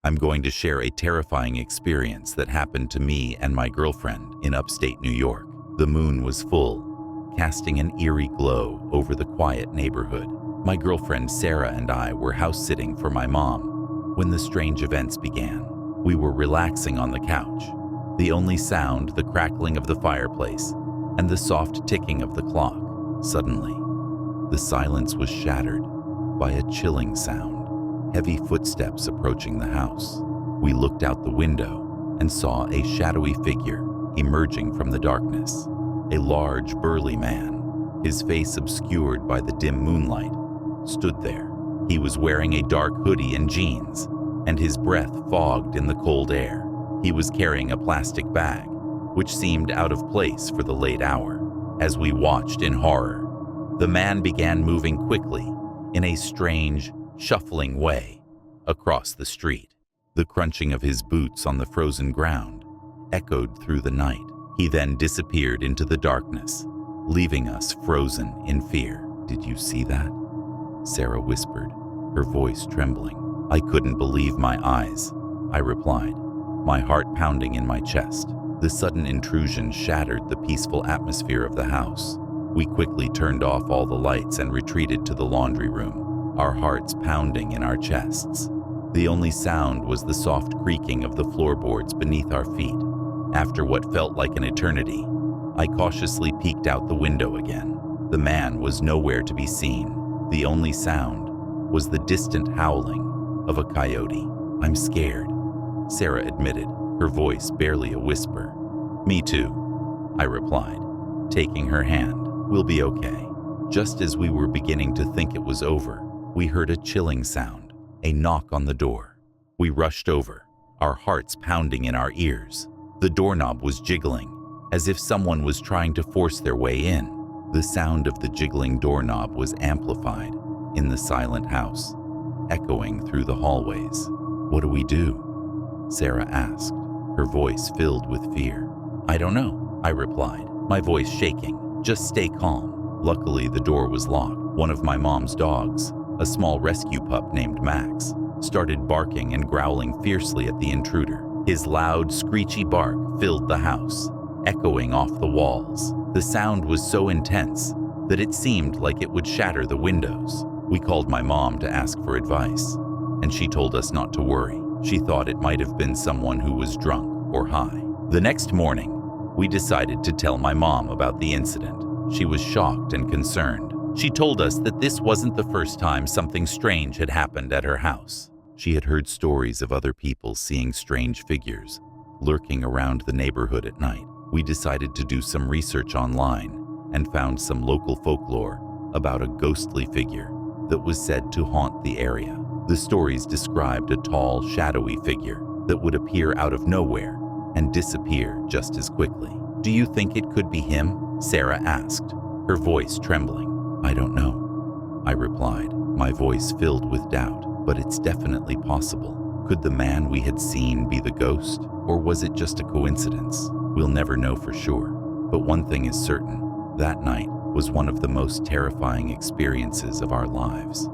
I'm going to share a terrifying experience that happened to me and my girlfriend in upstate New York. The moon was full, casting an eerie glow over the quiet neighborhood. My girlfriend Sarah and I were house-sitting for my mom when the strange events began. We were relaxing on the couch. The only sound, the crackling of the fireplace and the soft ticking of the clock. Suddenly, the silence was shattered by a chilling sound, heavy footsteps approaching the house. We looked out the window and saw a shadowy figure emerging from the darkness. A large, burly man, his face obscured by the dim moonlight, stood there. He was wearing a dark hoodie and jeans, and his breath fogged in the cold air. He was carrying a plastic bag, which seemed out of place for the late hour. As we watched in horror, the man began moving quickly in a strange, shuffling way across the street. The crunching of his boots on the frozen ground echoed through the night. He then disappeared into the darkness, leaving us frozen in fear. "Did you see that?" Sarah whispered, her voice trembling. "I couldn't believe my eyes," I replied, my heart pounding in my chest. The sudden intrusion shattered the peaceful atmosphere of the house. We quickly turned off all the lights and retreated to the laundry room, our hearts pounding in our chests. The only sound was the soft creaking of the floorboards beneath our feet. After what felt like an eternity, I cautiously peeked out the window again. The man was nowhere to be seen. The only sound was the distant howling of a coyote. "I'm scared," Sarah admitted, her voice barely a whisper. "Me too," I replied, taking her hand. "We'll be okay." Just as we were beginning to think it was over, we heard a chilling sound, a knock on the door. We rushed over, our hearts pounding in our ears. The doorknob was jiggling, as if someone was trying to force their way in. The sound of the jiggling doorknob was amplified in the silent house, echoing through the hallways. "What do we do?" Sarah asked, her voice filled with fear. "I don't know," I replied, my voice shaking. "Just stay calm." Luckily, the door was locked. One of my mom's dogs, a small rescue pup named Max, started barking and growling fiercely at the intruder. His loud, screechy bark filled the house, echoing off the walls. The sound was so intense that it seemed like it would shatter the windows. We called my mom to ask for advice, and she told us not to worry. She thought it might have been someone who was drunk or high. The next morning, we decided to tell my mom about the incident. She was shocked and concerned. She told us that this wasn't the first time something strange had happened at her house. She had heard stories of other people seeing strange figures lurking around the neighborhood at night. We decided to do some research online and found some local folklore about a ghostly figure that was said to haunt the area. The stories described a tall, shadowy figure that would appear out of nowhere and disappear just as quickly. "Do you think it could be him?" Sarah asked, her voice trembling. "I don't know," I replied, my voice filled with doubt. "But it's definitely possible. Could the man we had seen be the ghost, or was it just a coincidence? We'll never know for sure. But one thing is certain, that night was one of the most terrifying experiences of our lives."